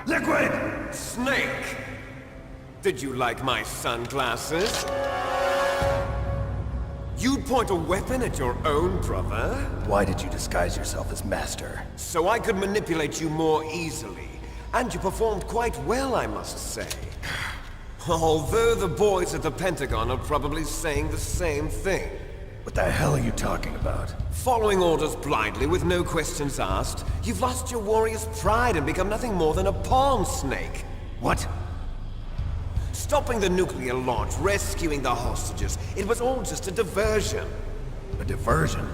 Liquid! Snake! Did you like my sunglasses? You'd point a weapon at your own brother? Why did you disguise yourself as Master? So I could manipulate you more easily. And you performed quite well, I must say. Although the boys at the Pentagon are probably saying the same thing. What the hell are you talking about? Following orders blindly with no questions asked, you've lost your warrior's pride and become nothing more than a pawn snake. What? Stopping the nuclear launch, rescuing the hostages, it was all just a diversion. A diversion?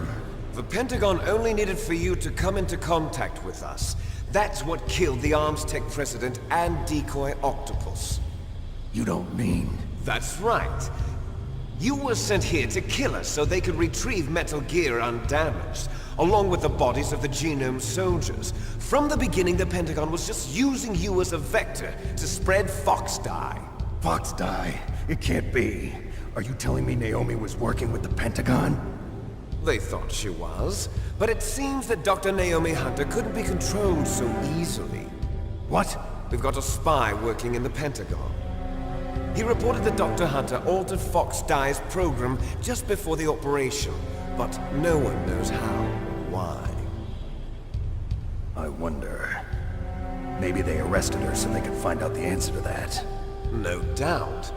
The Pentagon only needed for you to come into contact with us. That's what killed the Armstech president and decoy Octopus. You don't mean... That's right. You were sent here to kill us so they could retrieve Metal Gear undamaged, along with the bodies of the Genome soldiers. From the beginning, the Pentagon was just using you as a vector to spread Fox Die. Fox Die? It can't be. Are you telling me Naomi was working with the Pentagon? They thought she was, but it seems that Dr. Naomi Hunter couldn't be controlled so easily. What? We've got a spy working in the Pentagon. He reported that Dr. Hunter altered Fox Die's program just before the operation, but no one knows how or why. I wonder... Maybe they arrested her so they could find out the answer to that. No doubt.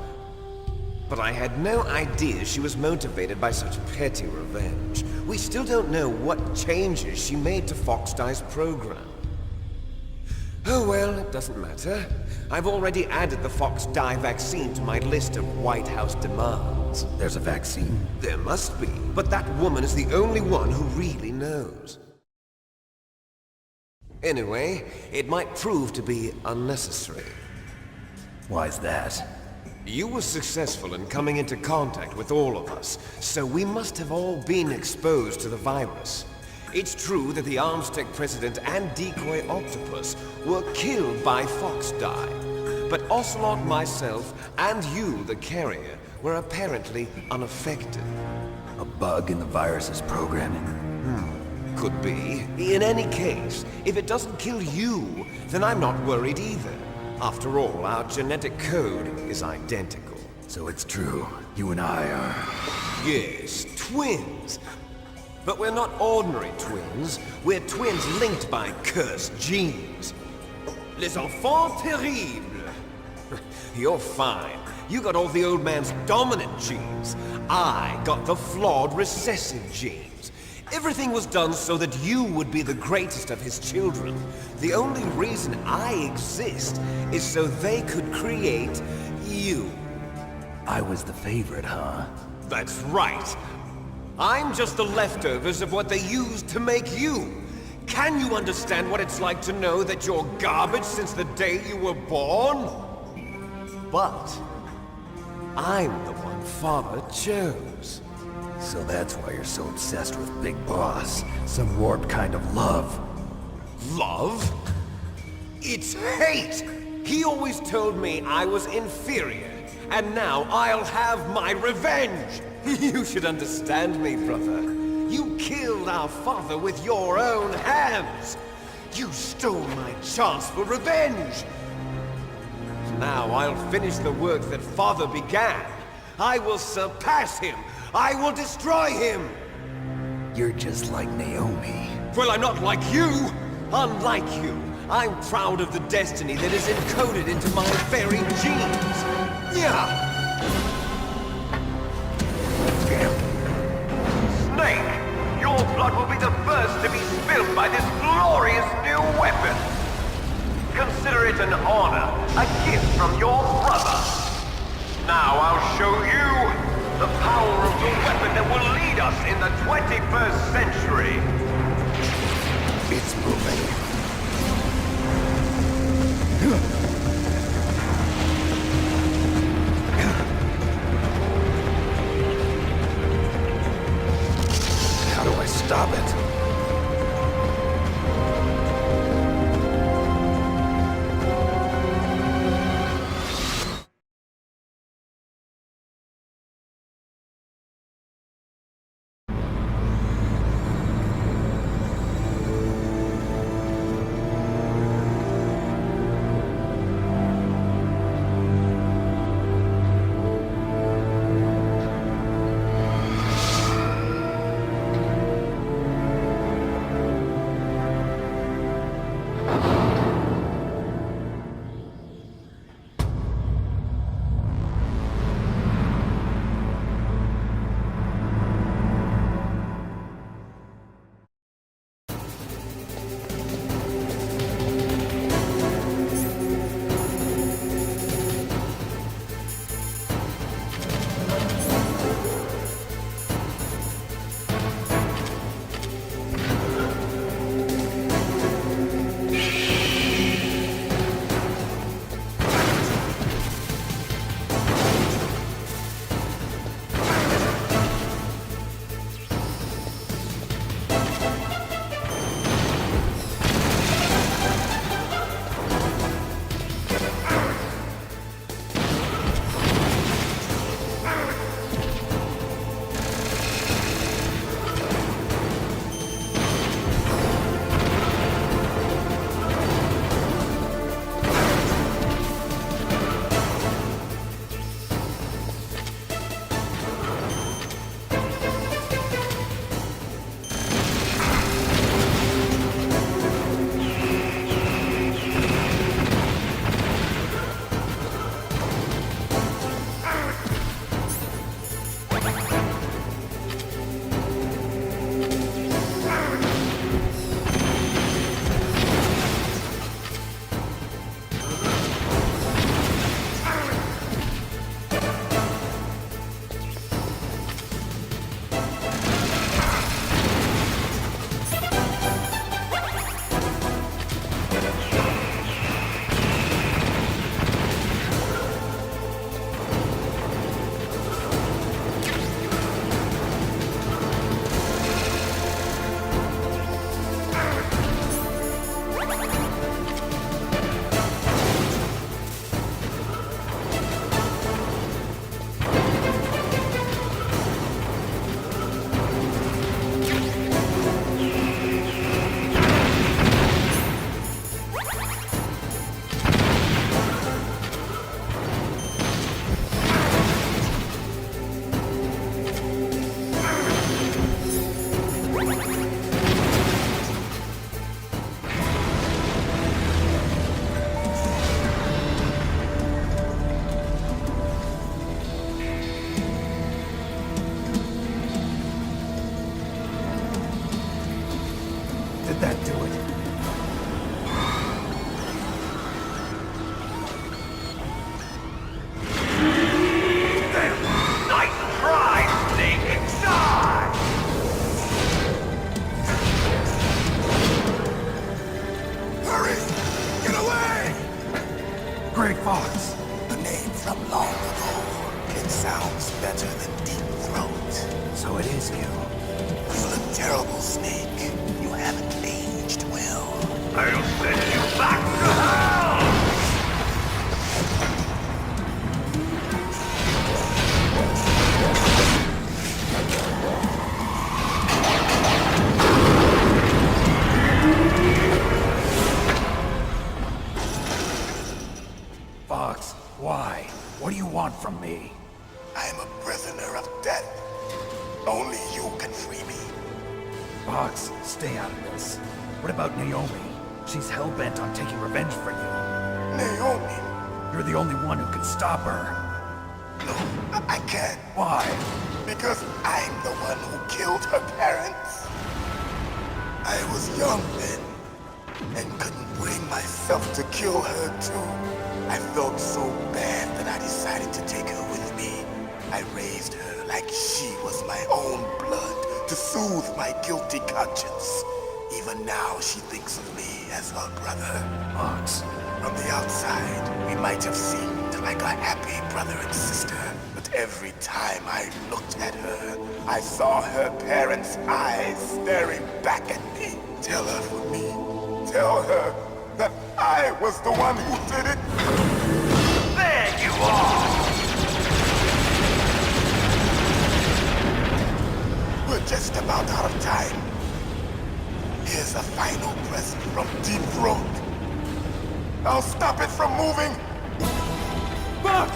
But I had no idea she was motivated by such petty revenge. We still don't know what changes she made to Fox Die's program. Oh well, it doesn't matter. I've already added the Fox Die vaccine to my list of White House demands. There's a vaccine? There must be, but that woman is the only one who really knows. Anyway, it might prove to be unnecessary. Why's that? You were successful in coming into contact with all of us, so we must have all been exposed to the virus. It's true that the Armstech president and decoy Octopus were killed by Fox Die, but Ocelot, myself, and you, the carrier, were apparently unaffected. A bug in the virus's programming? Could be. In any case, if it doesn't kill you, then I'm not worried either. After all, our genetic code is identical. So it's true. You and I are... Yes, twins. But we're not ordinary twins. We're twins linked by cursed genes. Les enfants terribles. You're fine. You got all the old man's dominant genes. I got the flawed recessive genes. Everything was done so that you would be the greatest of his children. The only reason I exist is so they could create you. I was the favorite, huh? That's right. I'm just the leftovers of what they used to make you. Can you understand what it's like to know that you're garbage since the day you were born? But I'm the one Father chose. So that's why you're so obsessed with Big Boss. Some warped kind of love. Love? It's hate! He always told me I was inferior, and now I'll have my revenge! You should understand me, brother. You killed our father with your own hands! You stole my chance for revenge! Now I'll finish the work that Father began. I will surpass him! I will destroy him! You're just like Naomi. Well, I'm not like you! Unlike you, I'm proud of the destiny that is encoded into my very genes! Yeah! Snake! Your blood will be the first to be spilled by this glorious new weapon! Consider it an honor, a gift from your brother! Now I'll show you the power of the weapon that will lead us in the 21st century! It's moving. How do I stop it? Gray Fox. A name from long ago. It sounds better than Deep Throat. So it is you. You look terrible, Snake. You haven't aged well. I'll send you back to hell! Fox, why? What do you want from me? I'm a prisoner of death. Only you can free me. Fox, stay out of this. What about Naomi? She's hell-bent on taking revenge for you. Naomi? You're the only one who can stop her. No, I can't. Why? Because I'm the one who killed her parents. I was young then, and couldn't bring myself to kill her too. I felt so bad that I decided to take her with me. I raised her like she was my own blood to soothe my guilty conscience. Even now she thinks of me as her brother. Fox. From the outside, we might have seemed like a happy brother and sister, but every time I looked at her, I saw her parents' eyes staring back at me. Tell her for me. Tell her that I was the one who did it. There you are! We're just about out of time. Here's a final present from Deep Throat. I'll stop it from moving. Fox!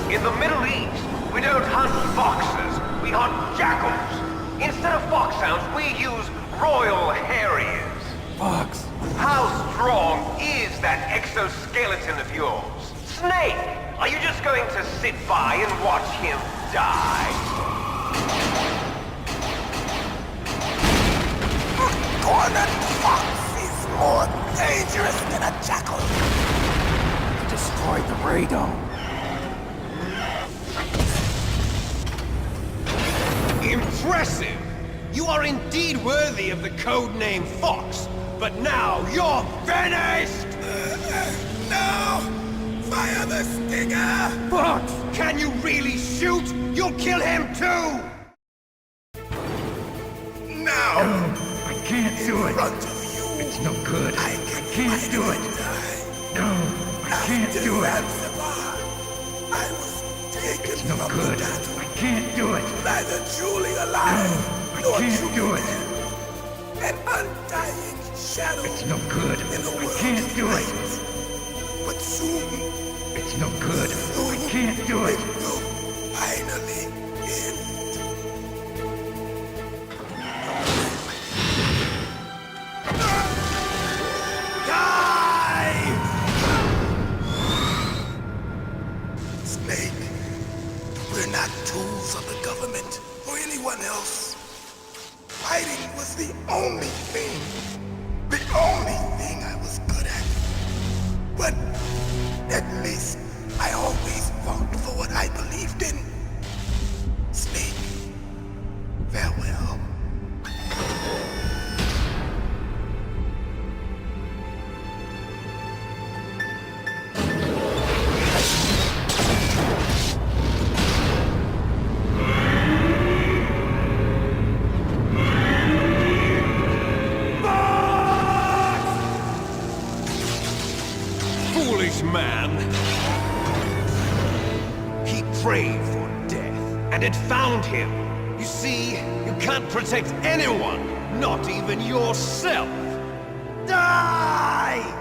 In the Middle East, we don't hunt foxes, we hunt jackals. Instead of foxhounds, we use royal harriers. Fox! How strong is that exoskeleton of yours? Snake, are you just going to sit by and watch him die? Cornered fox is more dangerous than a jackal. Destroyed the radome. Impressive! You are indeed worthy of the codename Fox, but now you're finished! No! Fire the stinger! Fox! Can you really shoot? You'll kill him too! Now! I can't do In it. front of you, It's no good. I can't do it. die. No, I can't do it. Zanzibar, I was taken It's no from good. the battle, I can't do it. neither truly alive I nor can't truly do it. dead. An undying shadow It's no good. in a I world can't of do it. light. But soon, It's no good. soon I can't do it. it will finally end. Snake, we're not tools of the government or anyone else. Fighting was the only thing I was good at. But at least I always fought for what I believed in. Snake, farewell. Foolish man! He prayed for death, and it found him. You see, you can't protect anyone, not even yourself. Die!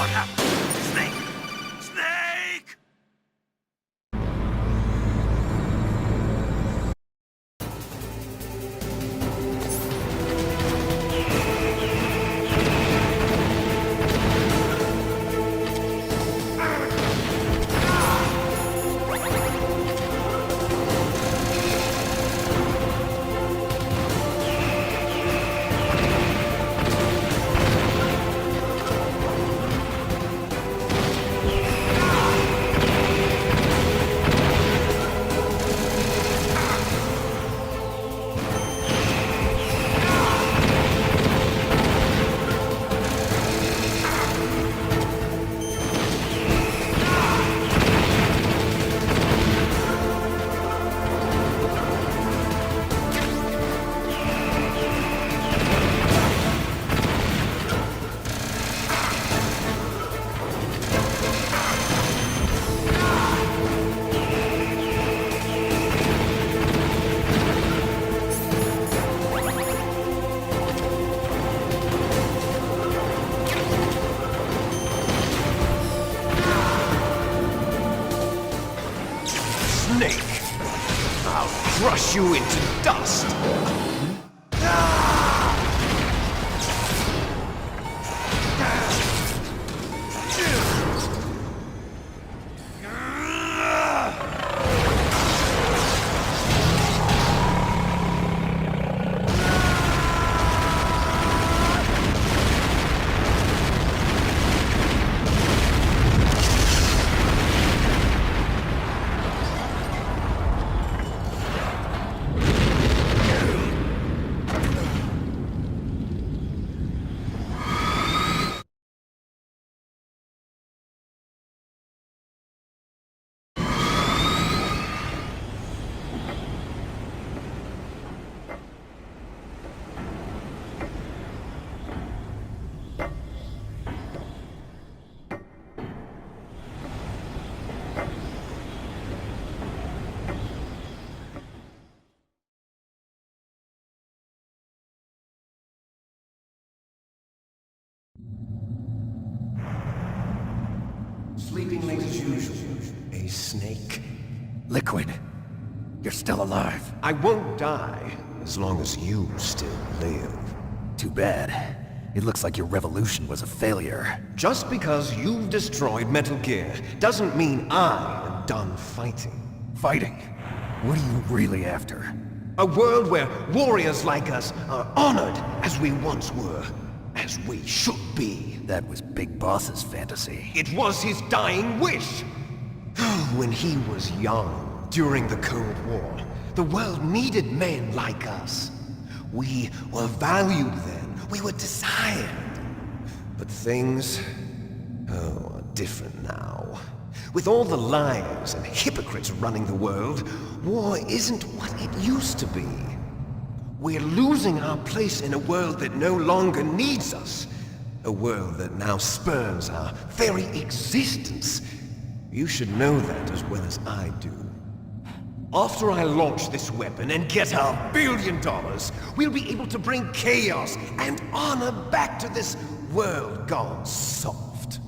What happened? Snake! Snake! Snake! I'll crush you into dust! Sleeping late as usual, a snake. Liquid, you're still alive. I won't die as long as you still live. Too bad. It looks like your revolution was a failure. Just because you've destroyed Metal Gear doesn't mean I am done fighting. Fighting? What are you really after? A world where warriors like us are honored as we once were, as we should be. That was Big Boss's fantasy. It was his dying wish. When he was young, during the Cold War, the world needed men like us. We were valued then. We were desired. But things, are different now. With all the liars and hypocrites running the world, war isn't what it used to be. We're losing our place in a world that no longer needs us. A world that now spurns our very existence. You should know that as well as I do. After I launch this weapon and get our $1 billion, we'll be able to bring chaos and honor back to this world gone soft.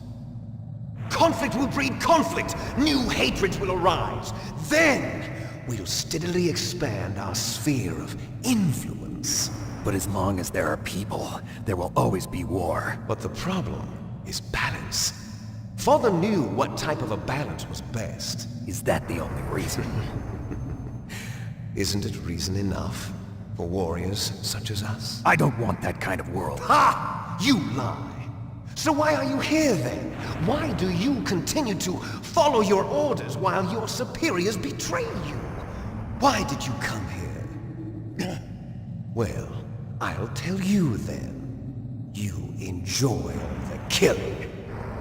Conflict will breed conflict. New hatreds will arise. Then, we'll steadily expand our sphere of influence. But as long as there are people, there will always be war. But the problem is balance. Father knew what type of a balance was best. Is that the only reason? Isn't it reason enough for warriors such as us? I don't want that kind of world. Ha! You lie! So why are you here then? Why do you continue to follow your orders while your superiors betray you? Why did you come here? Well, I'll tell you then. You enjoy the killing.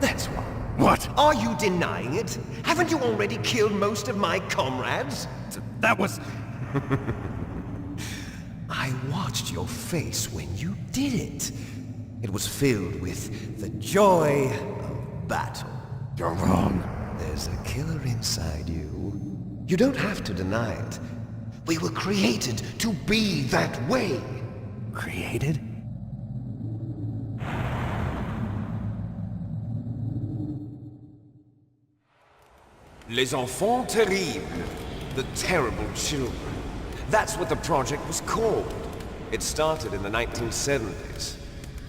That's why. What? Are you denying it? Haven't you already killed most of my comrades? That was... I watched your face when you did it. It was filled with the joy of battle. You're wrong. There's a killer inside you. You don't have to deny it. We were created to be that way. Created? Les Enfants Terribles. The Terrible Children. That's what the project was called. It started in the 1970s.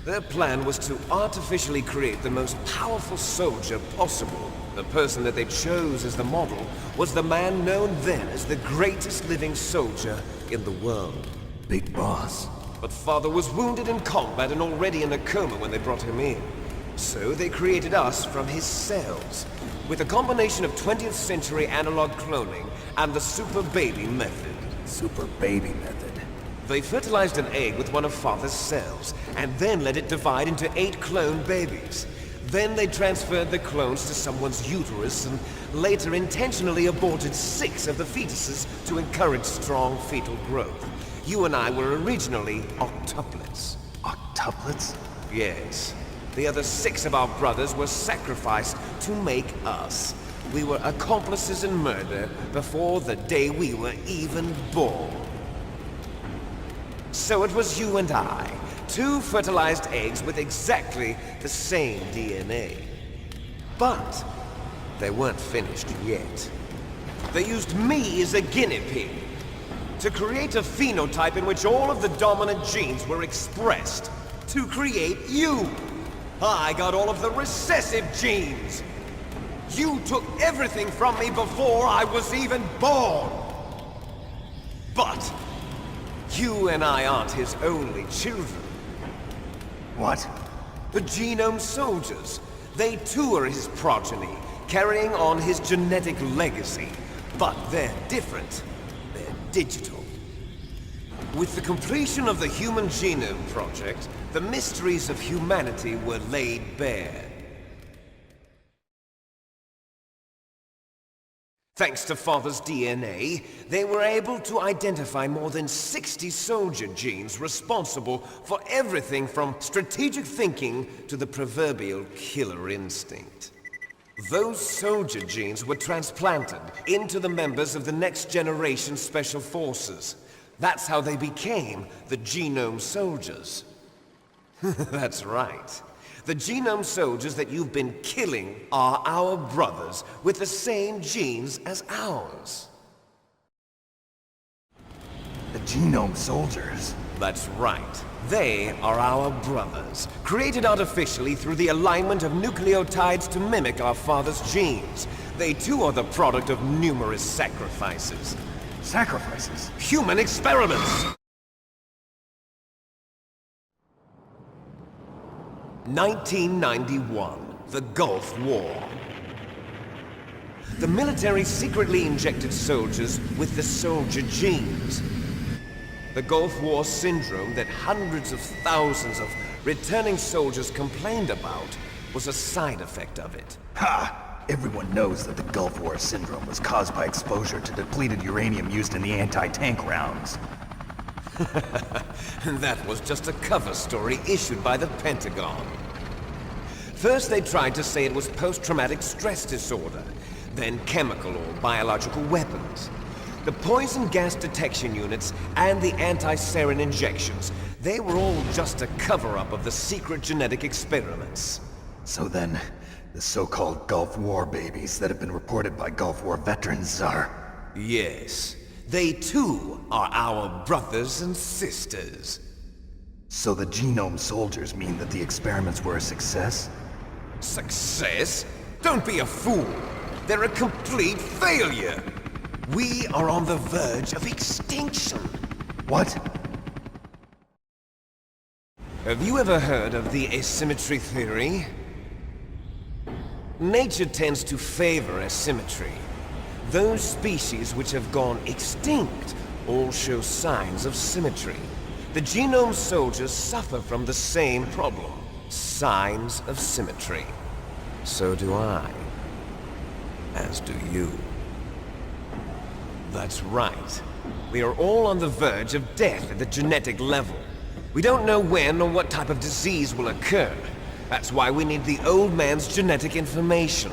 Their plan was to artificially create the most powerful soldier possible. The person that they chose as the model was the man known then as the greatest living soldier in the world. Big Boss. But Father was wounded in combat and already in a coma when they brought him in. So they created us from his cells, with a combination of 20th century analog cloning and the super baby method. Super baby method. They fertilized an egg with one of Father's cells, and then let it divide into 8 clone babies. Then they transferred the clones to someone's uterus and later intentionally aborted 6 of the fetuses to encourage strong fetal growth. You and I were originally octuplets. Octuplets? Yes. The other 6 of our brothers were sacrificed to make us. We were accomplices in murder before the day we were even born. So it was you and I, 2 fertilized eggs with exactly the same DNA. But they weren't finished yet. They used me as a guinea pig to create a phenotype in which all of the dominant genes were expressed to create you. I got all of the recessive genes. You took everything from me before I was even born. But you and I aren't his only children. What? The Genome Soldiers. They too are his progeny, carrying on his genetic legacy. But they're different. They're digital. With the completion of the Human Genome Project, the mysteries of humanity were laid bare. Thanks to Father's DNA, they were able to identify more than 60 soldier genes responsible for everything from strategic thinking to the proverbial killer instinct. Those soldier genes were transplanted into the members of the next generation Special Forces. That's how they became the Genome Soldiers. That's right. The Genome Soldiers that you've been killing are our brothers with the same genes as ours. The Genome Soldiers? That's right. They are our brothers, created artificially through the alignment of nucleotides to mimic our father's genes. They too are the product of numerous sacrifices. Sacrifices? Human experiments! 1991, the Gulf War. The military secretly injected soldiers with the soldier genes. The Gulf War syndrome that hundreds of thousands of returning soldiers complained about was a side effect of it. Ha! Everyone knows that the Gulf War syndrome was caused by exposure to depleted uranium used in the anti-tank rounds. That was just a cover story issued by the Pentagon. First they tried to say it was post-traumatic stress disorder, then chemical or biological weapons. The poison gas detection units and the anti-sarin injections, they were all just a cover-up of the secret genetic experiments. So then, the so-called Gulf War babies that have been reported by Gulf War veterans are... Yes. They too are our brothers and sisters. So the Genome Soldiers mean that the experiments were a success? Success? Don't be a fool! They're a complete failure! We are on the verge of extinction! What? Have you ever heard of the asymmetry theory? Nature tends to favor asymmetry. Those species which have gone extinct all show signs of symmetry. The Genome Soldiers suffer from the same problem. Signs of symmetry. So do I. As do you. That's right. We are all on the verge of death at the genetic level. We don't know when or what type of disease will occur. That's why we need the old man's genetic information.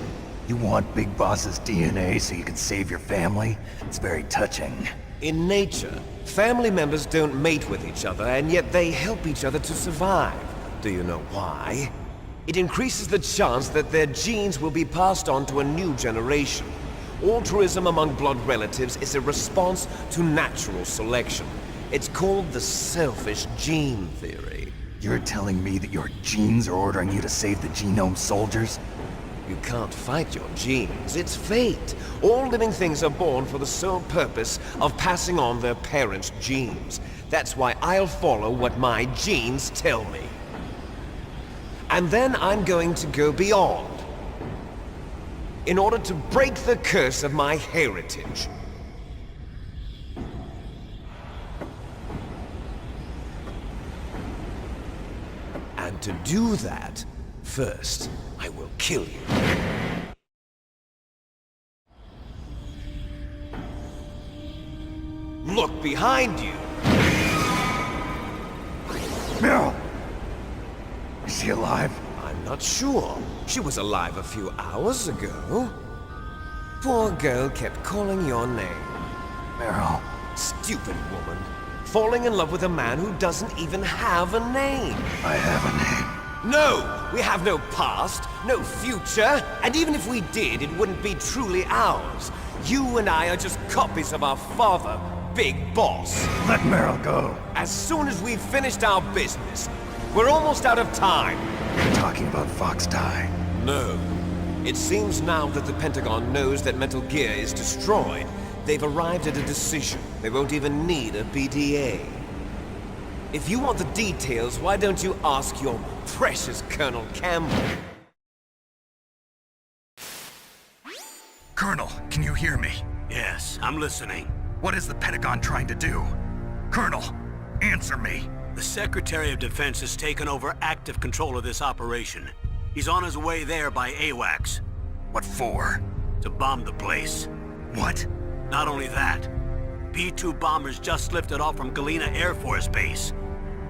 You want Big Boss's DNA so you can save your family? It's very touching. In nature, family members don't mate with each other, and yet they help each other to survive. Do you know why? It increases the chance that their genes will be passed on to a new generation. altruism among blood relatives is a response to natural selection. It's called the selfish gene theory. You're telling me that your genes are ordering you to save the genome soldiers? You can't fight your genes. It's fate. All living things are born for the sole purpose of passing on their parents' genes. That's why I'll follow what my genes tell me. And then I'm going to go beyond, in order to break the curse of my heritage. And to do that, first, I will kill you. Look behind you! Meryl! Is she alive? I'm not sure. She was alive a few hours ago. Poor girl kept calling your name. Meryl. Stupid woman. Falling in love with a man who doesn't even have a name. I have a name. No! We have no past, no future, and even if we did, it wouldn't be truly ours. You and I are just copies of our father, Big Boss. Let Meryl go. As soon as we've finished our business, we're almost out of time. You're talking about Fox Die. No. It seems now that the Pentagon knows that Metal Gear is destroyed, they've arrived at a decision. They won't even need a BDA. If you want the details, why don't you ask your precious Colonel Campbell? Colonel, can you hear me? Yes, I'm listening. What is the Pentagon trying to do? Colonel, answer me. The Secretary of Defense has taken over active control of this operation. He's on his way there by AWACS. What for? To bomb the place. What? Not only that, B-2 bombers just lifted off from Galena Air Force Base.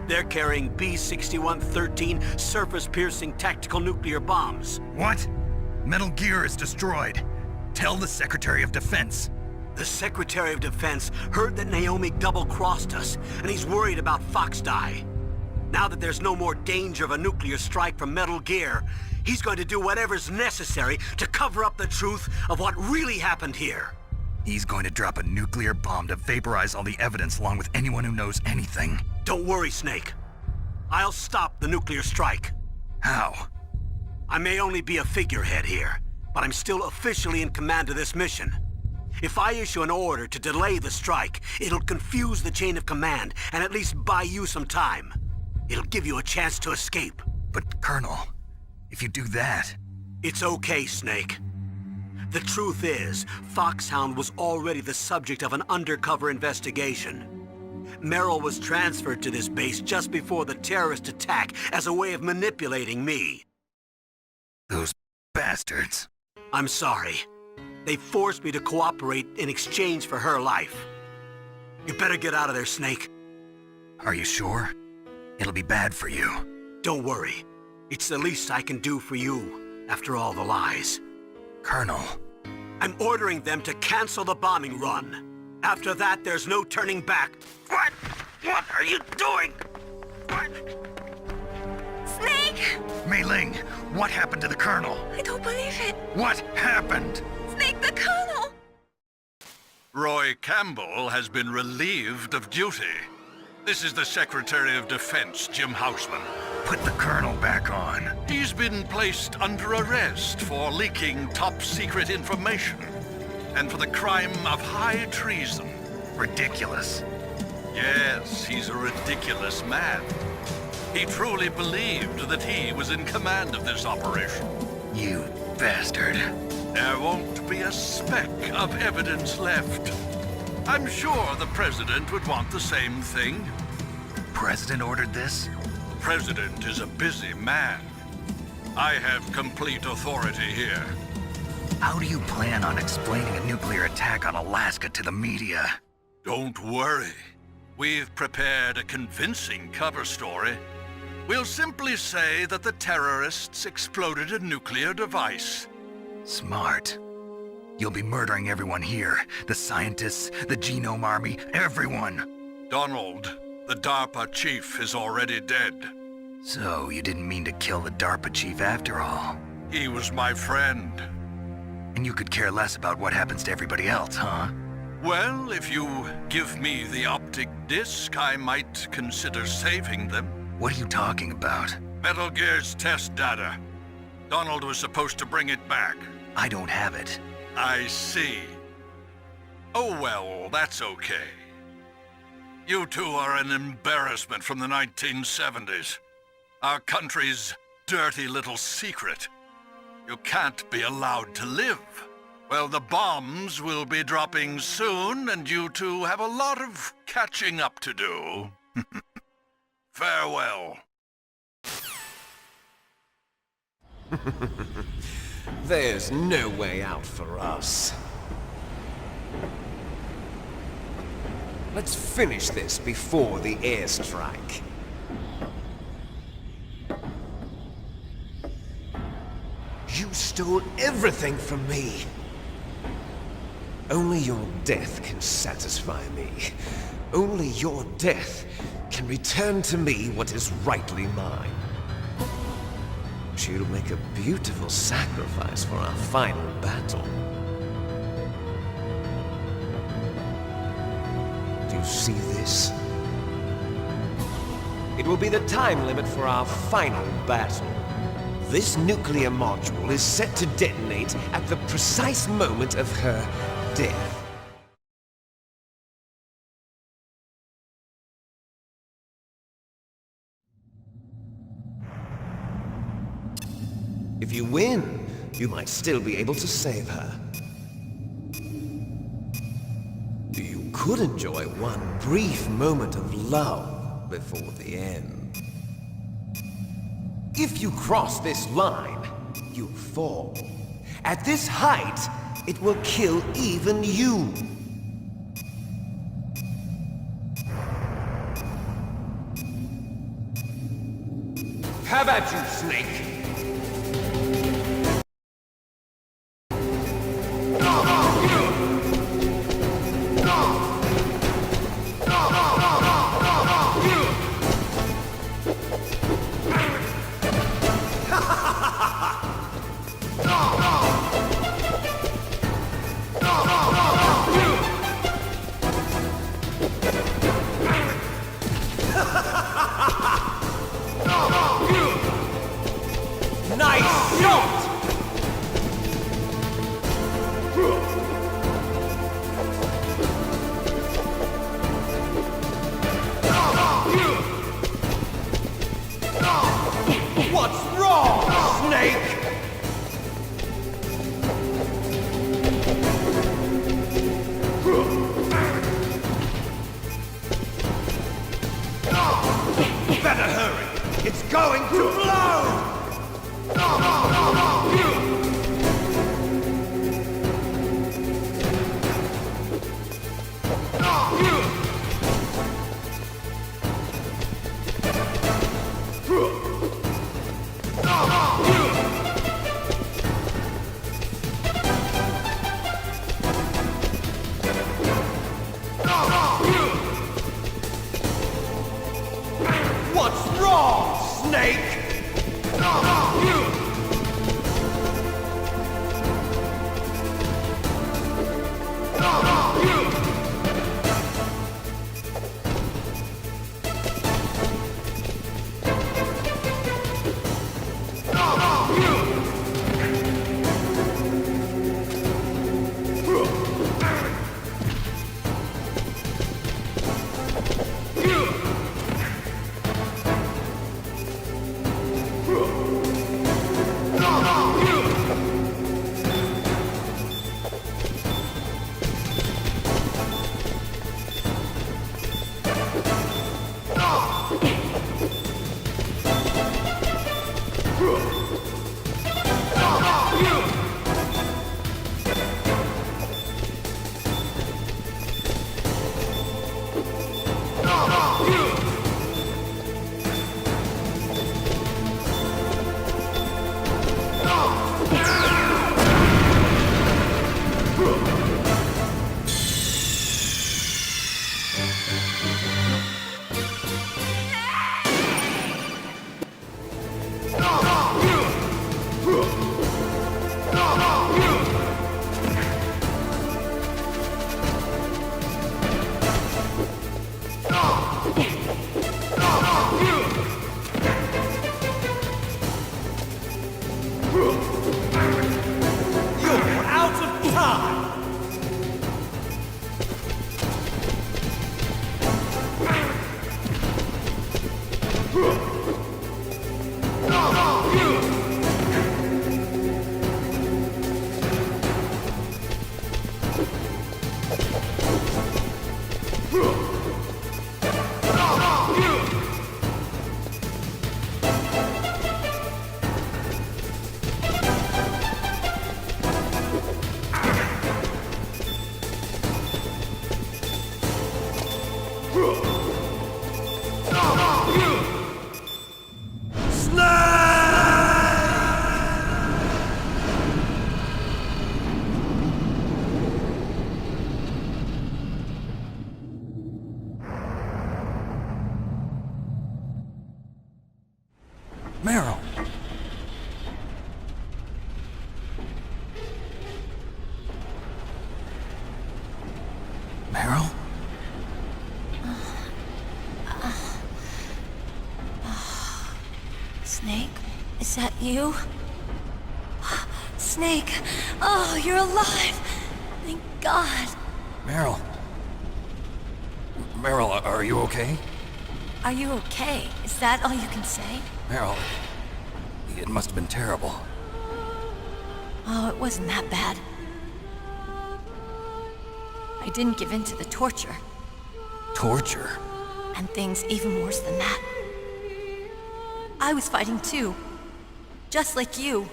They're carrying B-6113 surface-piercing tactical nuclear bombs. What? Metal Gear is destroyed. Tell the Secretary of Defense. The Secretary of Defense heard that Naomi double-crossed us, and he's worried about Fox Die. Now that there's no more danger of a nuclear strike from Metal Gear, he's going to do whatever's necessary to cover up the truth of what really happened here. He's going to drop a nuclear bomb to vaporize all the evidence along with anyone who knows anything. Don't worry, Snake. I'll stop the nuclear strike. How? I may only be a figurehead here, but I'm still officially in command of this mission. If I issue an order to delay the strike, it'll confuse the chain of command and at least buy you some time. It'll give you a chance to escape. But, Colonel, if you do that... It's okay, Snake. The truth is, Foxhound was already the subject of an undercover investigation. Meryl was transferred to this base just before the terrorist attack as a way of manipulating me. Those bastards. I'm sorry. They forced me to cooperate in exchange for her life. You better get out of there, Snake. Are you sure? It'll be bad for you. Don't worry. It's the least I can do for you, after all the lies. Colonel. I'm ordering them to cancel the bombing run. After that, there's no turning back. What? What are you doing? What? Snake! Mei Ling, what happened to the Colonel? I don't believe it. What happened? Snake the Colonel! Roy Campbell has been relieved of duty. This is the Secretary of Defense, Jim Houseman. Put the Colonel back on. He's been placed under arrest for leaking top-secret information and for the crime of high treason. Ridiculous. Yes, he's a ridiculous man. He truly believed that he was in command of this operation. You bastard. There won't be a speck of evidence left. I'm sure the President would want the same thing. President ordered this? The President is a busy man. I have complete authority here. How do you plan on explaining a nuclear attack on Alaska to the media? Don't worry. We've prepared a convincing cover story. We'll simply say that the terrorists exploded a nuclear device. Smart. You'll be murdering everyone here. The scientists, the Genome Army, everyone. Donald, the DARPA chief, is already dead. So, you didn't mean to kill the DARPA chief after all? He was my friend. And you could care less about what happens to everybody else, huh? Well, if you give me the optic disc, I might consider saving them. What are you talking about? Metal Gear's test data. Donald was supposed to bring it back. I don't have it. I see. Oh well, that's okay. You two are an embarrassment from the 1970s. Our country's dirty little secret. You can't be allowed to live. Well, the bombs will be dropping soon, and you two have a lot of catching up to do. Farewell. There's no way out for us. Let's finish this before the airstrike. You stole everything from me. Only your death can satisfy me. Only your death can return to me what is rightly mine. She'll make a beautiful sacrifice for our final battle. Do you see this? It will be the time limit for our final battle. This nuclear module is set to detonate at the precise moment of her death. If you win, you might still be able to save her. You could enjoy one brief moment of love before the end. If you cross this line, you fall. At this height, it will kill even you. How about you, Snake? Nice shot! What's wrong, Snake? Better hurry! It's going to blow! What's wrong, Snake? Meryl! Meryl? Snake, is that you? Snake, oh, you're alive! Thank God. Meryl? Meryl, are you okay? Are you okay? Is that all you can say? Meryl, it must have been terrible. Oh, it wasn't that bad. I didn't give in to the torture, Torture? and things even worse than that. I was fighting too, just like you.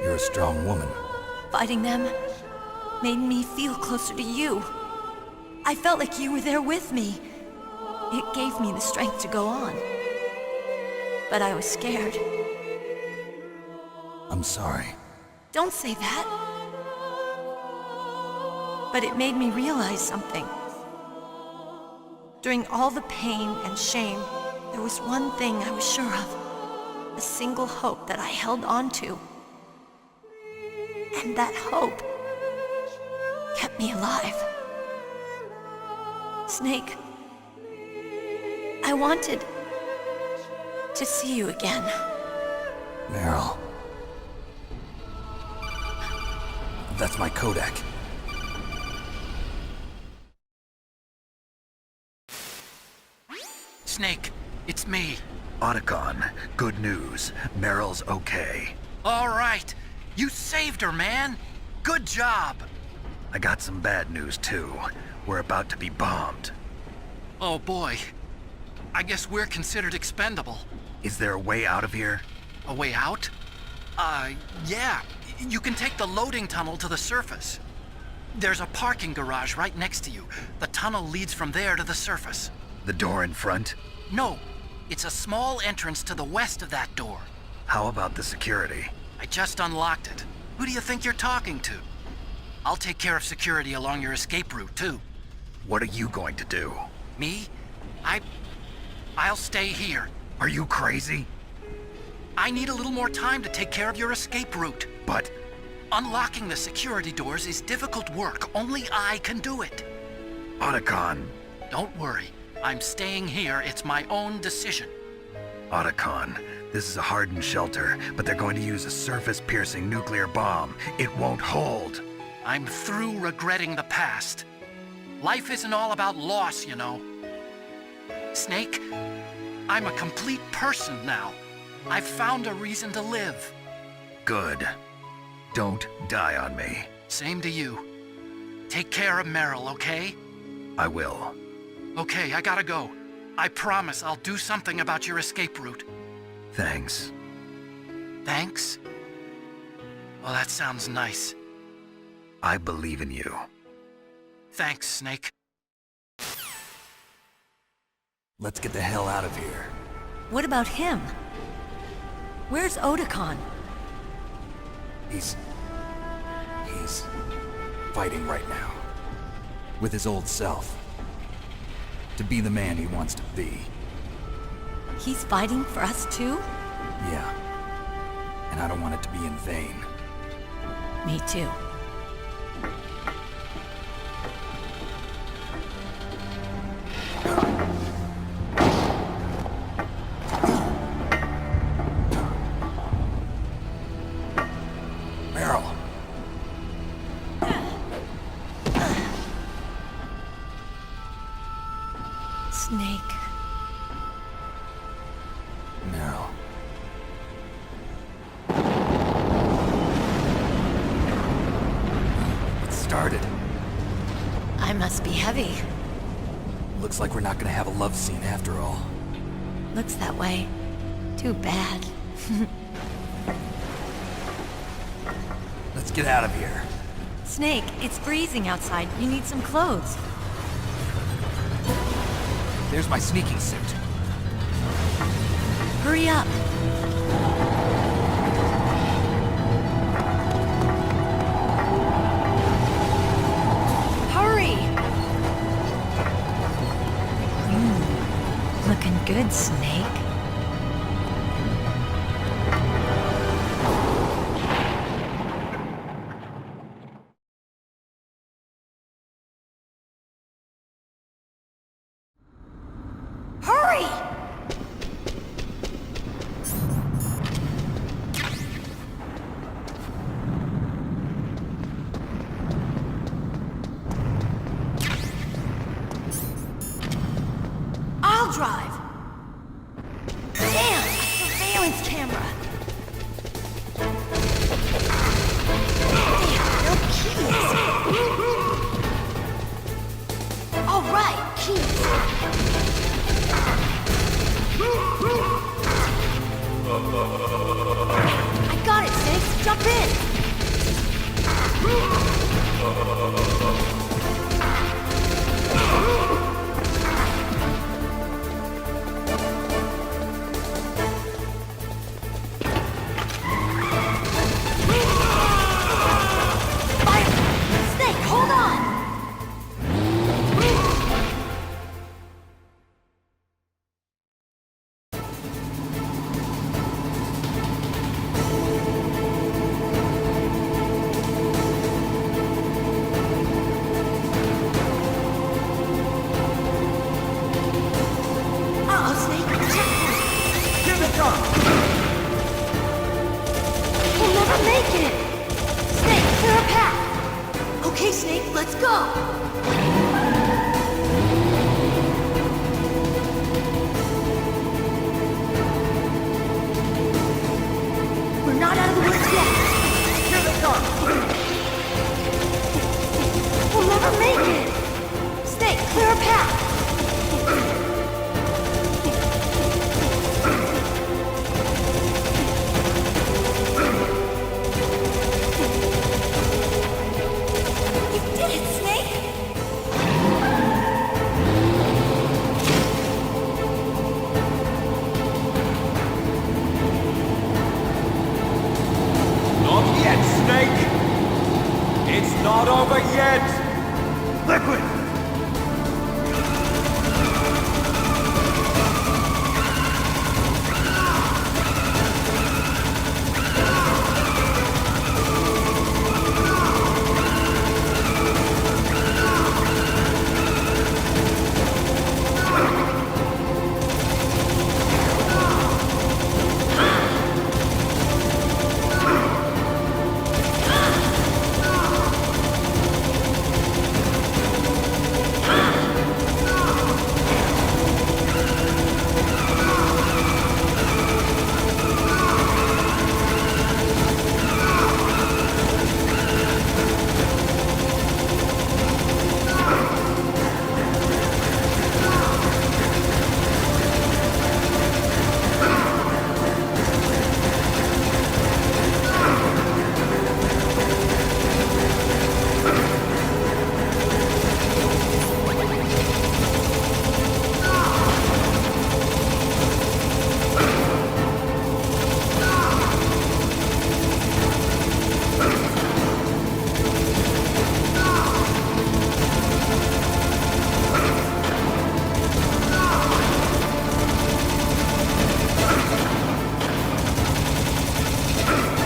You're a strong woman. Fighting them made me feel closer to you. I felt like you were there with me. It gave me the strength to go on. But I was scared. I'm sorry. Don't say that. But it made me realize something. During all the pain and shame, there was one thing I was sure of. A single hope that I held on to. And that hope kept me alive. Snake, I wanted to see you again. Meryl. That's my Kodak. Snake, it's me. Otacon, good news. Meryl's okay. All right. You saved her, man. Good job. I got some bad news, too. We're about to be bombed. Oh, boy. I guess we're considered expendable. Is there a way out of here? A way out? Yeah. You can take the loading tunnel to the surface. There's a parking garage right next to you. The tunnel leads from there to the surface. The door in front? No. It's a small entrance to the west of that door. How about the security? I just unlocked it. Who do you think you're talking to? I'll take care of security along your escape route, too. What are you going to do? Me? I'll stay here. Are you crazy? I need a little more time to take care of your escape route. But Unlocking the security doors is difficult work. Only I can do it. Otacon. Don't worry. I'm staying here. It's my own decision. Otacon, this is a hardened shelter, but they're going to use a surface-piercing nuclear bomb. It won't hold. I'm through regretting the past. Life isn't all about loss, you know. Snake, I'm a complete person now. I've found a reason to live. Good. Don't die on me. Same to you. Take care of Meryl, okay? I will. Okay, I gotta go. I promise I'll do something about your escape route. Thanks. Thanks? Well, that sounds nice. I believe in you. Thanks, Snake. Let's get the hell out of here. What about him? Where's Otacon? He's fighting right now. With his old self. To be the man he wants to be. He's fighting for us too? Yeah. And I don't want it to be in vain. Me too. Meryl. Snake. Meryl. It started. I must be heavy. Looks like we're not gonna have a love scene after all. Looks that way. Too bad. Let's get out of here. Snake, it's freezing outside. You need some clothes. There's my sneaking suit. Hurry up. Hurry! Looking good, Snake. drive! Damn! A surveillance camera! Damn, no keys! Alright, keys! I got it, Snake! Jump in! Snake, hold on! Uh-oh, Snake, checkpoint! Here they come! We'll never make it! Snake, clear a path! Okay, Snake, let's go! We're not out of the woods yet! Here they come! We'll never make it! Snake, clear a path! You did it, Snake! Not yet, Snake! It's not over yet! Liquid!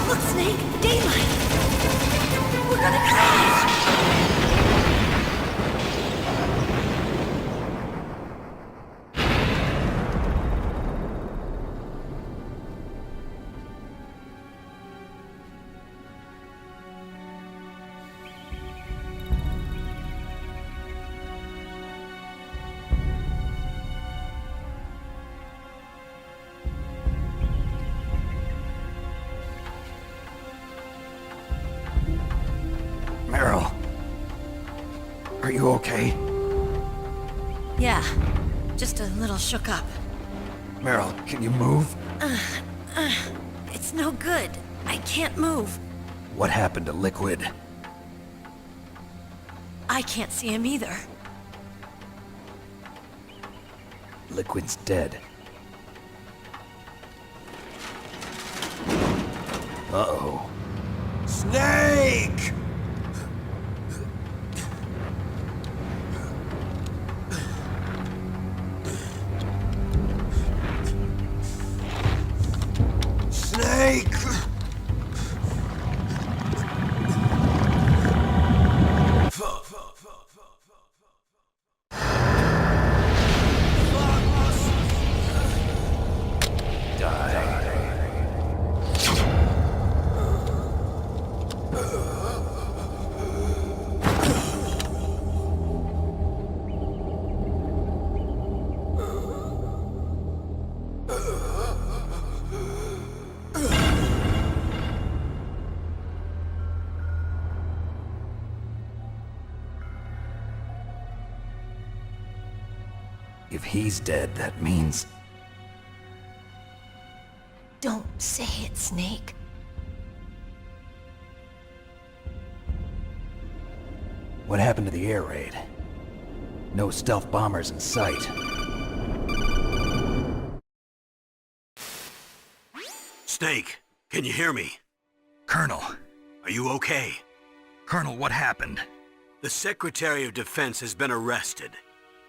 Look, Snake! Daylight! We're gonna crash! Meryl. Are you okay? Yeah, just a little shook up. Meryl, can you move? It's no good. I can't move. What happened to Liquid? I can't see him either. Liquid's dead. Uh-oh. Snake! Snake! If he's dead, that means... Don't say it, Snake. What happened to the air raid? No stealth bombers in sight. Snake, can you hear me? Colonel. Are you okay? Colonel, what happened? The Secretary of Defense has been arrested.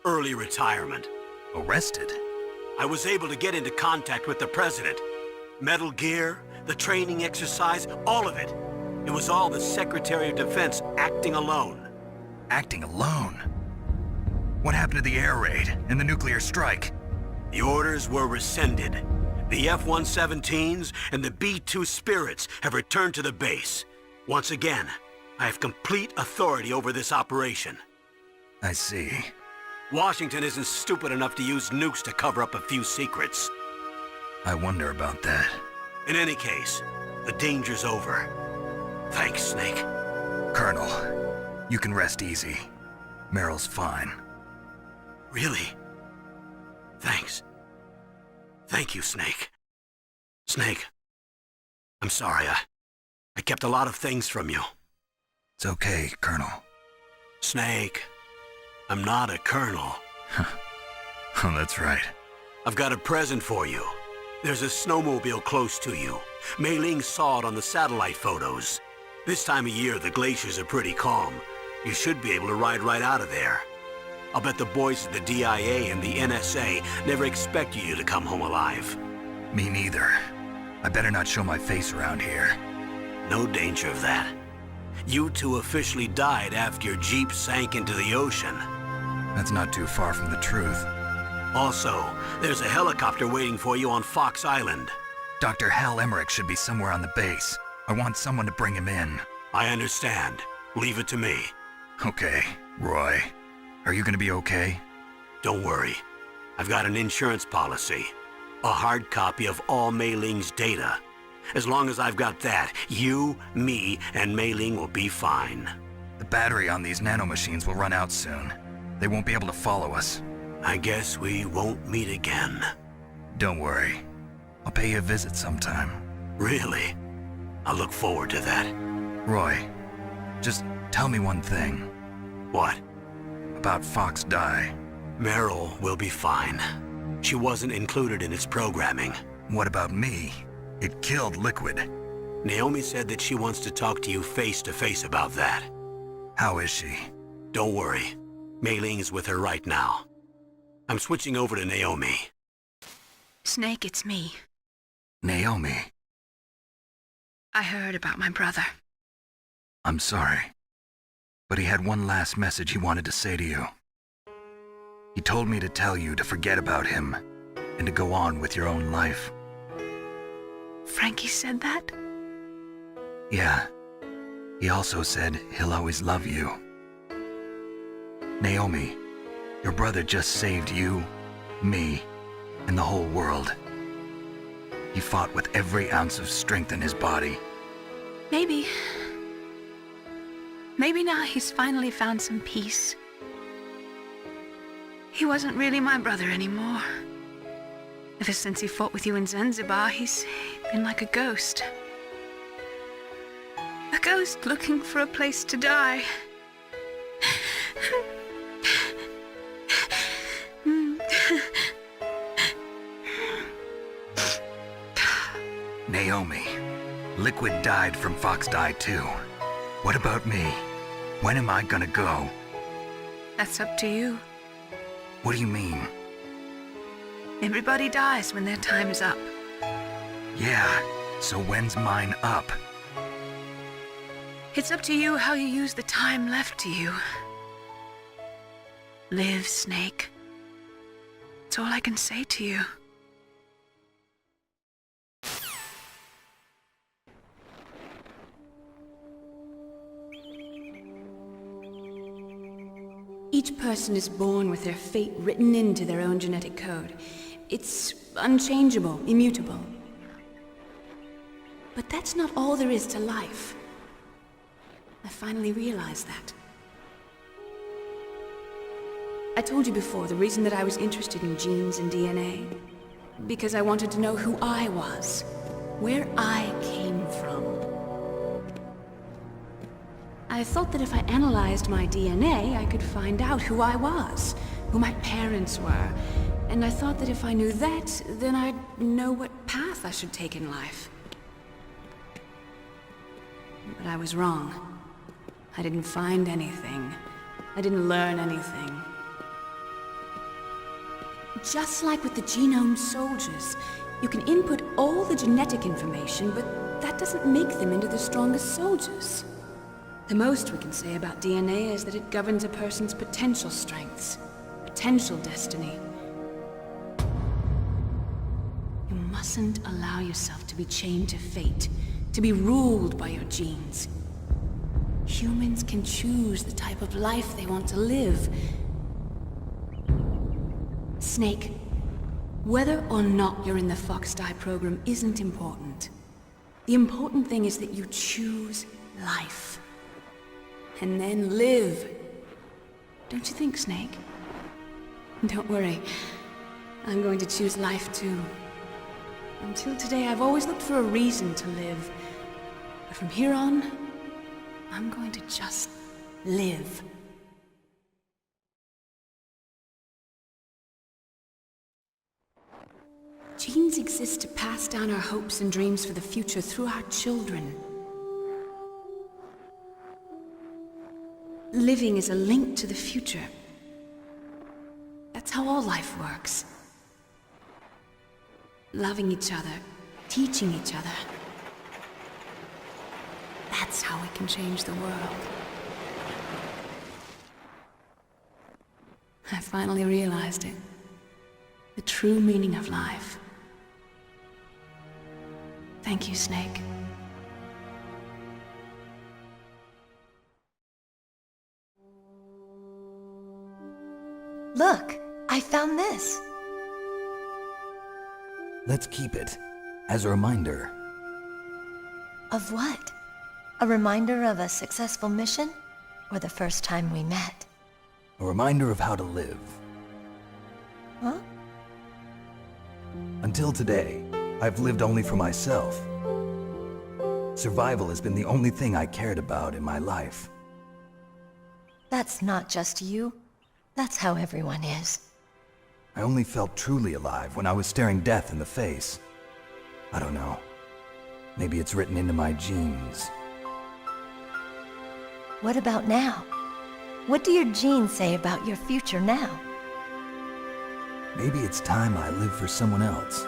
Early retirement. Arrested? I was able to get into contact with the President. Metal Gear, the training exercise, all of it. It was all the Secretary of Defense acting alone. Acting alone? What happened to the air raid and the nuclear strike? The orders were rescinded. The F-117s and the B-2 Spirits have returned to the base. Once again, I have complete authority over this operation. I see. Washington isn't stupid enough to use nukes to cover up a few secrets. I wonder about that. In any case, the danger's over. Thanks, Snake. Colonel, you can rest easy. Meryl's fine. Really? Thanks. Thank you, Snake. Snake, I'm sorry, I kept a lot of things from you. It's okay, Colonel. Snake, I'm not a colonel. Oh, that's right. I've got a present for you. There's a snowmobile close to you. Mei Ling saw it on the satellite photos. This time of year, the glaciers are pretty calm. You should be able to ride right out of there. I'll bet the boys at the DIA and the NSA never expected you to come home alive. Me neither. I better not show my face around here. No danger of that. You two officially died after your Jeep sank into the ocean. That's not too far from the truth. Also, there's a helicopter waiting for you on Fox Island. Dr. Hal Emmerich should be somewhere on the base. I want someone to bring him in. I understand. Leave it to me. Okay, Roy. Are you gonna be okay? Don't worry. I've got an insurance policy. A hard copy of all Mei Ling's data. As long as I've got that, you, me, and Mei Ling will be fine. The battery on these nanomachines will run out soon. They won't be able to follow us. I guess we won't meet again. Don't worry. I'll pay you a visit sometime. Really? I look forward to that. Roy, just tell me one thing. What? About Fox Die. Meryl will be fine. She wasn't included in its programming. What about me? It killed Liquid. Naomi said that she wants to talk to you face to face about that. How is she? Don't worry. Mei Ling is with her right now. I'm switching over to Naomi. Snake, it's me. Naomi. I heard about my brother. I'm sorry. But he had one last message he wanted to say to you. He told me to tell you to forget about him and to go on with your own life. Frankie said that? Yeah. He also said he'll always love you. Naomi, your brother just saved you, me, and the whole world. He fought with every ounce of strength in his body. Maybe now he's finally found some peace. He wasn't really my brother anymore. Ever since he fought with you in Zanzibar, he's been like a ghost. A ghost looking for a place to die. Naomi, Liquid died from Fox Die too. What about me? When am I gonna go? That's up to you. What do you mean? Everybody dies when their time's up. Yeah, so when's mine up? It's up to you how you use the time left to you. Live, Snake. That's all I can say to you. Each person is born with their fate written into their own genetic code. It's unchangeable, immutable. But that's not all there is to life. I finally realized that. I told you before the reason that I was interested in genes and DNA. Because I wanted to know who I was, where I came from. I thought that if I analyzed my DNA, I could find out who I was, who my parents were, and I thought that if I knew that, then I'd know what path I should take in life. But I was wrong. I didn't find anything. I didn't learn anything. Just like with the genome soldiers, you can input all the genetic information, but that doesn't make them into the strongest soldiers. The most we can say about DNA is that it governs a person's potential strengths, potential destiny. You mustn't allow yourself to be chained to fate, to be ruled by your genes. Humans can choose the type of life they want to live. Snake, whether or not you're in the Fox-Die program isn't important. The important thing is that you choose life. And then live. Don't you think, Snake? Don't worry. I'm going to choose life too. Until today, I've always looked for a reason to live. But from here on, I'm going to just live. Genes exist to pass down our hopes and dreams for the future through our children. Living is a link to the future. That's how all life works. Loving each other, teaching each other. That's how we can change the world. I finally realized it. The true meaning of life. Thank you, Snake. Look, I found this. Let's keep it as a reminder. Of what? A reminder of a successful mission? Or the first time we met? A reminder of how to live. Huh? Until today, I've lived only for myself. Survival has been the only thing I cared about in my life. That's not just you. That's how everyone is. I only felt truly alive when I was staring death in the face. I don't know. Maybe it's written into my genes. What about now? What do your genes say about your future now? Maybe it's time I live for someone else.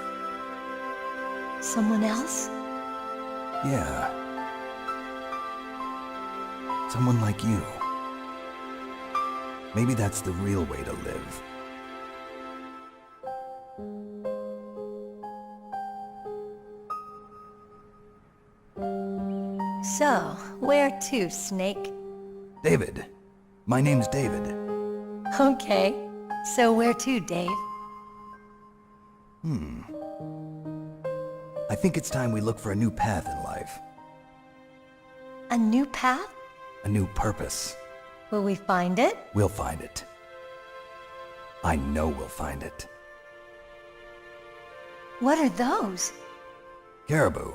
Someone else? Yeah. Someone like you. Maybe that's the real way to live. So, where to, Snake? David. My name's David. Okay. So where to, Dave? I think it's time we look for a new path in life. A new path? A new purpose. Will we find it? We'll find it. I know we'll find it. What are those? Caribou.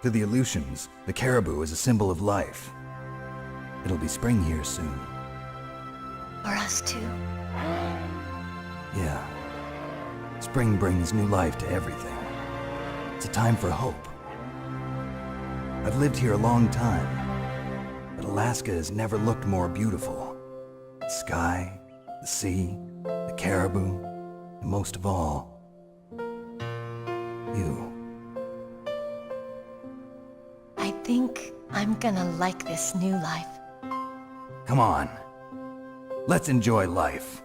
To the Aleutians, the caribou is a symbol of life. It'll be spring here soon. For us too. Yeah. Spring brings new life to everything. It's a time for hope. I've lived here a long time, but Alaska has never looked more beautiful. The sky, the sea, the caribou, and most of all, you. I think I'm gonna like this new life. Come on. Let's enjoy life.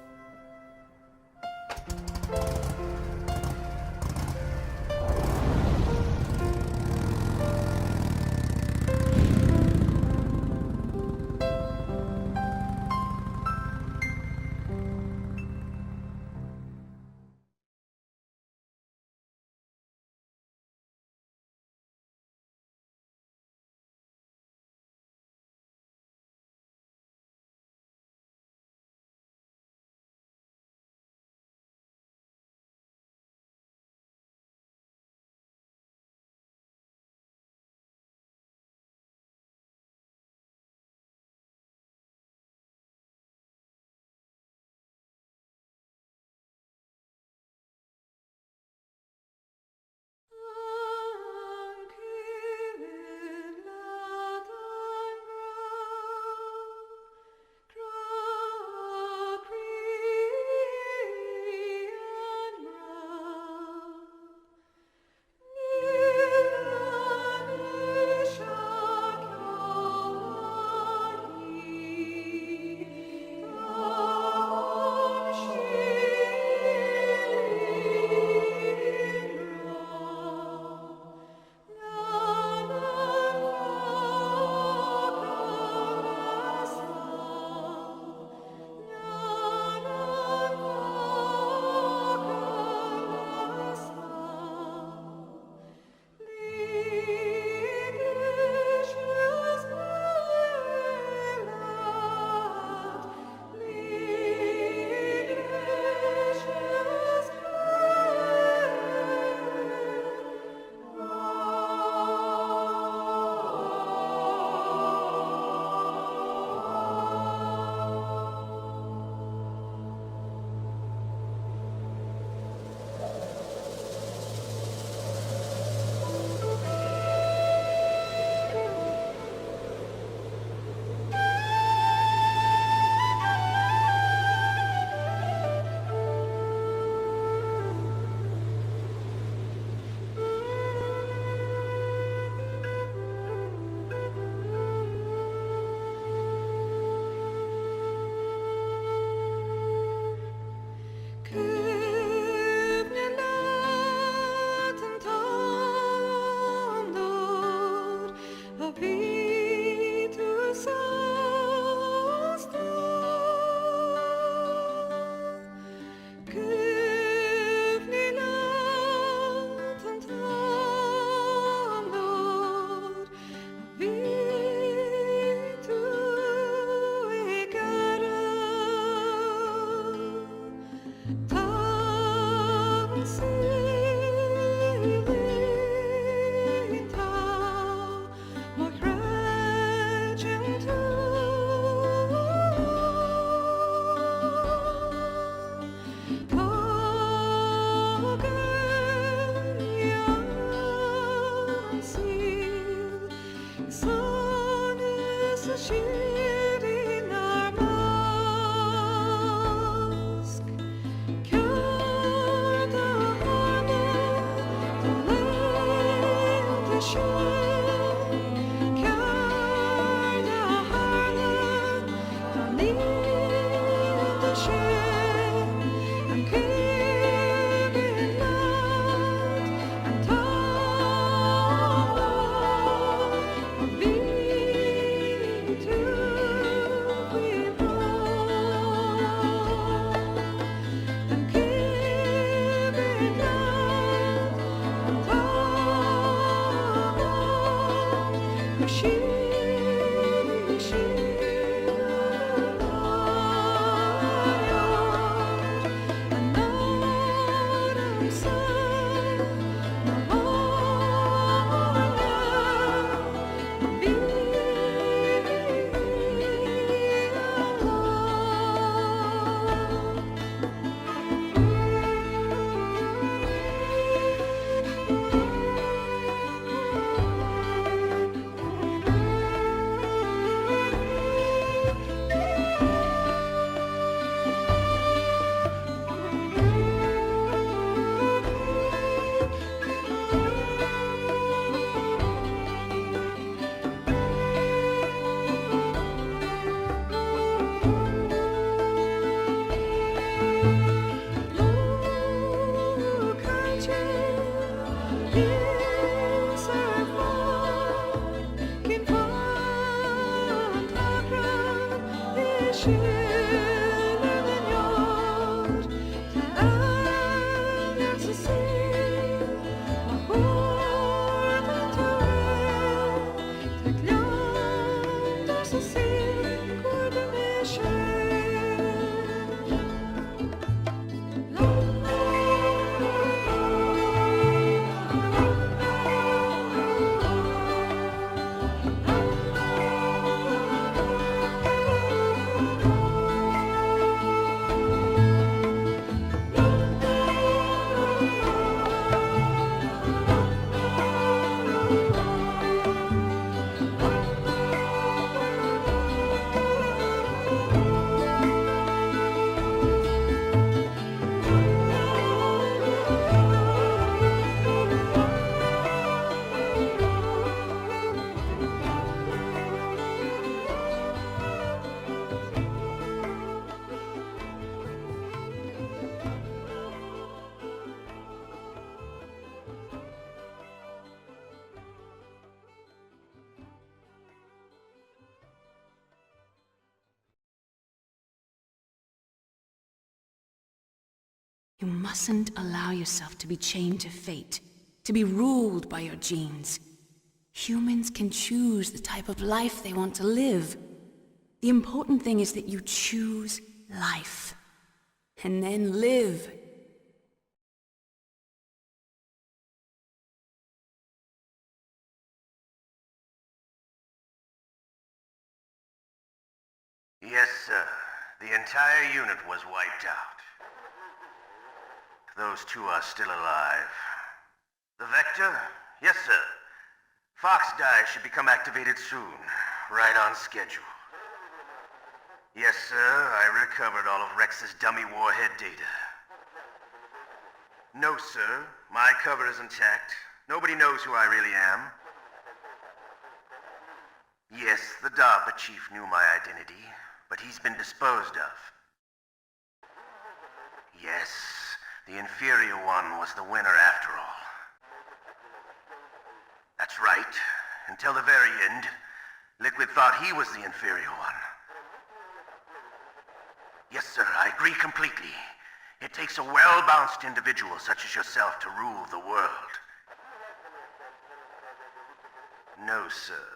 You mustn't allow yourself to be chained to fate, to be ruled by your genes. Humans can choose the type of life they want to live. The important thing is that you choose life. And then live. Yes, sir. The entire unit was wiped out. Those two are still alive. The Vector? Yes, sir. Fox Die should become activated soon. Right on schedule. Yes, sir. I recovered all of Rex's dummy warhead data. No, sir. My cover is intact. Nobody knows who I really am. Yes, the DARPA chief knew my identity, but he's been disposed of. Yes, the inferior one was the winner after all. That's right. Until the very end, Liquid thought he was the inferior one. Yes, sir, I agree completely. It takes a well-balanced individual such as yourself to rule the world. No, sir.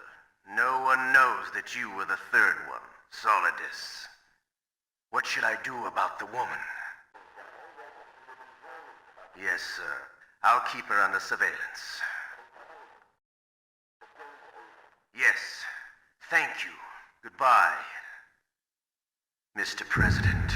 No one knows that you were the third one, Solidus. What should I do about the woman? Yes, sir. I'll keep her under surveillance. Yes. Thank you. Goodbye, Mr. President.